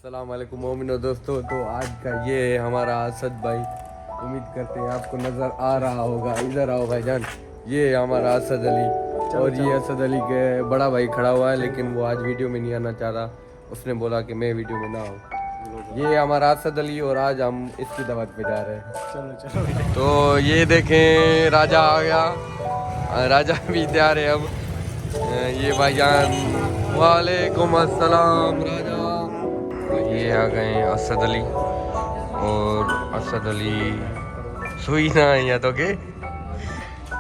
अस्सलाम वालेकुम मोमिनो दोस्तों। तो आज का ये है हमारा असद भाई। उम्मीद करते हैं आपको नज़र आ रहा होगा। इधर आओ भाईजान, ये है हमारा असद अली। और ये असद अली के बड़ा भाई खड़ा हुआ है, लेकिन वो आज वीडियो में नहीं आना चाह रहा। उसने बोला कि मैं वीडियो में ना आऊँ। ये हमारा असद अली और आज हम इसकी दावत पे जा रहे हैं। चलो चलो। तो ये देखें राजा आ गया, राजा भी तैयार है अब। ये भाईजान, वालेकुम अस्सलाम राजा। ये आ गए असद अली, और असद अली सुई ना या तो के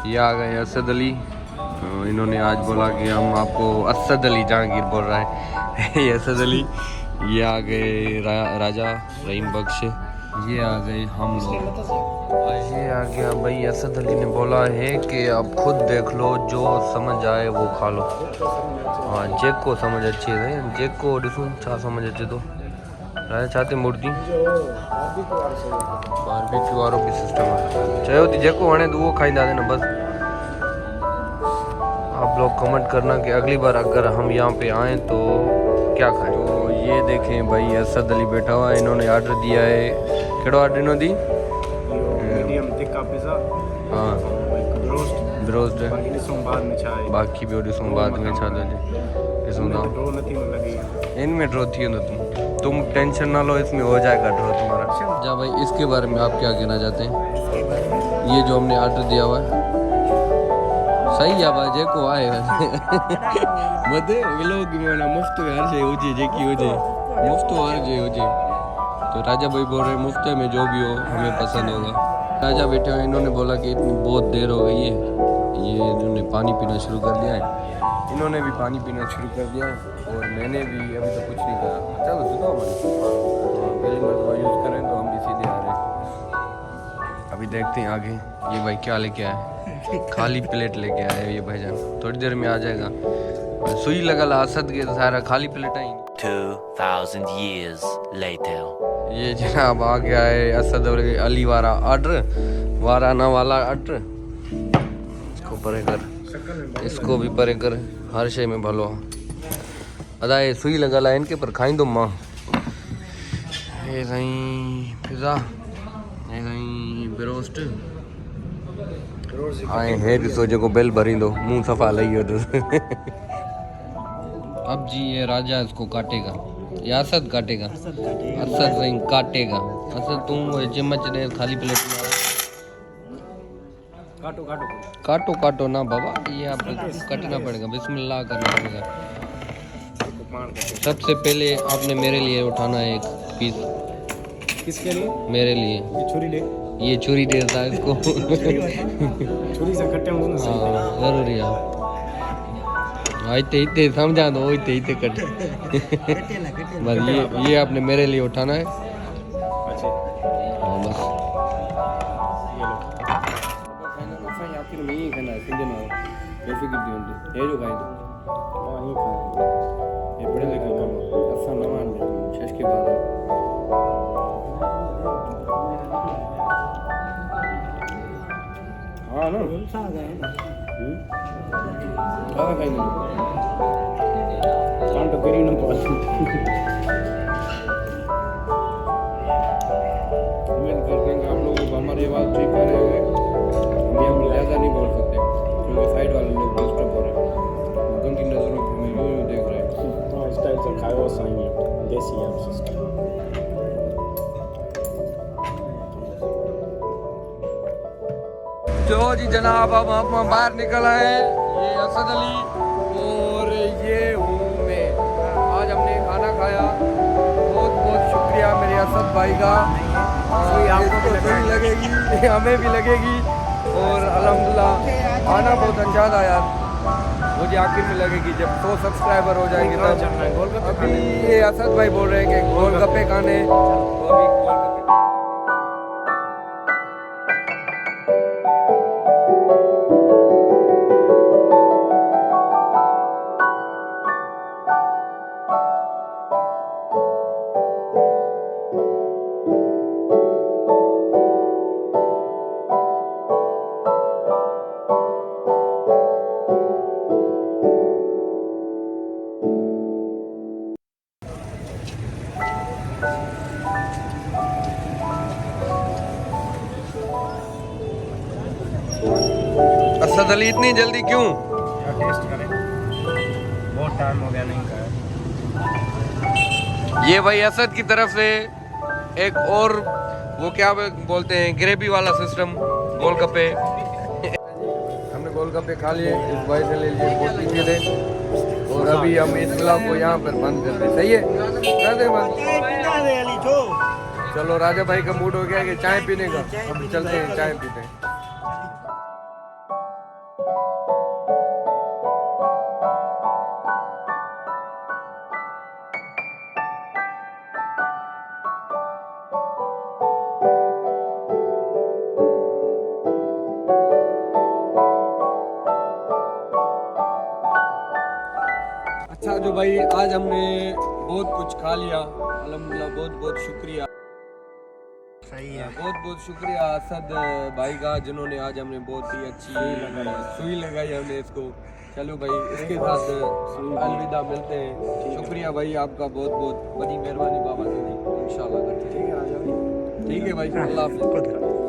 ये आ गए असद अली। तो इन्होंने आज बोला कि हम आपको असद अली जहांगीर बोल रहा है। ये असद अली, ये आ गए राजा रहीम बख्श, ये आ गए हम लोग। ये आ गया भाई। असद अली ने बोला है कि आप खुद देख लो, जो समझ आए वो खा लो। हाँ, जेक को समझ अच्छी है, जेक को डिसूं छा समझ अच्छे तो राजा चाहते मूर्ति बारबेक्यू वारो भी सिस्टम है। चलो ती जेको वणे तो वो खाईंदा ना बस। आप लोग कमेंट करना कि अगली बार अगर हम यहाँ पे आएँ तो क्या खाएं। तो ये देखें भाई, असद अली बैठा हुआ है। इन्होंने ऑर्डर दिया है, केड़ो ऑर्डर इन्होंने दी? मीडियम तिक्का पिज़्ज़ा। हाँ, ब्रोस्ट है। बाकी भी डिसूं बाद में छा दे डिसूं ना इनमें ड्रॉ थी ना। तुम टेंशन ना लो, इसमें हो जाएगा ड्रॉ तुम्हारा। जा भाई, इसके बारे में आप क्या कहना चाहते हैं? ये जो हमने ऑर्डर दिया हुआ है सही है भाई, जेको आए मदे लोग मोना मुफ्त में हर शे हो जे, जेकी हो जे मुफ्त हर जे हो जे। तो राजा भाई बोल रहे मुफ्त में जो भी हो हमें पसंद होगा। राजा बैठे हुए, इन्होंने बोला कि इतनी बहुत देर हो गई है। ये इन्होंने पानी पीना शुरू कर दिया है। इन्होंने भी पानी पीना शुरू कर दिया है और मैंने भी अभी तो कुछ नहीं करा। चलो सुनो, पहली मरतबा यूज़ करें तो हम भी सीधे आ रहे हैं। अभी देखते हैं आगे ये भाई क्या लेके आए। खाली प्लेट लेके आए ये भाईजान, थोड़ी देर में आ जाएगा। सुई लगा असद के सारा खाली प्लेट आई। 2000 years later. ये जनाब आ गया है असद अली वाला ऑर्डर, वाराना वाला ऑर्डर। इसको परे कर, इसको भी परे कर, हर शे में भलो अदा। ये सुई लगा ला इनके पर खाई दो माँ। ये सही पिज़्ज़ा, ये सही ब्रोस्ट आए है। ॾिसो जेको बिल भरी दो, मुंह सफ़ा लही वियो। अब जी ये राजा इसको काटेगा या असद काटेगा? असद नहीं काटेगा। असद तुम वो चम्मच दे खाली प्लेट में काटो काटो काटो काटो ना बाबा, ये आप काटना पड़ेगा, बिस्मिल्लाह करना पड़ेगा। सबसे पहले आपने मेरे लिए उठाना है एक पीस। किसके लिए? मेरे लिए। ये छुरी ले, ये छुरी देता है इसको। छुरी से कट्टे होंगे ना। हाँ जरूरी है। इतने इतने समझा दो, इतने इतने कट। बस ये आपने मेरे लिए उठाना है। अच्छा हाँ बस। आखिर में ही खाना है, समझे ना? कैसे गिर दियो तू? ये जो खाई तू? हाँ ये खाना। ये बड़े लेके कम ऐसा ना मान दे शेष के बाद। हाँ ना क्या खाई तू? कान तो करी ना पास। उम्मीद करते हैं कि आप लोगों को हमारी आवाज़ ठीक आ रही होगी। हम ज़्यादा नहीं बोल सकते क्योंकि साइड वाले लोग डिस्टर्ब हो रहे हैं। उनकी नज़रों में हमें यूँ यूँ देख रहे हैं। तो स्टाइल से खाओ सही है, देसी है सिस्टम। जो जी जनाब, अब हम बाहर निकल आए। ये असद अली और ये हूँ मैं। आज हमने खाना खाया, बहुत बहुत शुक्रिया मेरे असद भाई का। आपको भी लगेगी, हमें भी लगेगी। और अल्हम्दुलिल्लाह खाना बहुत अच्छा था यार, मुझे आखिर में लगेगी जब 100 सब्सक्राइबर हो जाएंगे तब। अभी ये असद भाई बोल रहे हैं कि गोलगप्पे खाने, तो अभी असद अली इतनी जल्दी क्यों? क्या टेस्ट करें, बहुत टाइम हो गया नहीं खाया। ये भाई असद की तरफ से एक और वो क्या बोलते हैं ग्रेवी वाला सिस्टम गोलगप्पे। हमने गोलगप्पे खा लिए, इस भाई से ले लिए 40 के थे और अभी हम इस ब्लॉग को यहाँ पर बंद कर दे। सही है, कर दे बंद। चलो राजा भाई का मूड हो गया कि चाय पीने का, अभी चलते हैं चाय पीते हैं। अच्छा जो भाई आज हमने बहुत कुछ खा लिया, अल्हम्दुलिल्लाह बहुत बहुत शुक्रिया। सही है। बहुत बहुत शुक्रिया असद भाई का, जिन्होंने आज हमने बहुत ही अच्छी सुई लगाई हमने इसको। चलो भाई इसके साथ अलविदा, मिलते हैं। शुक्रिया भाई आपका बहुत बहुत, बड़ी मेहरबानी बाबा जी, इंशाल्लाह करते हैं। ठीक है भाई, अल्लाह हाफिज़।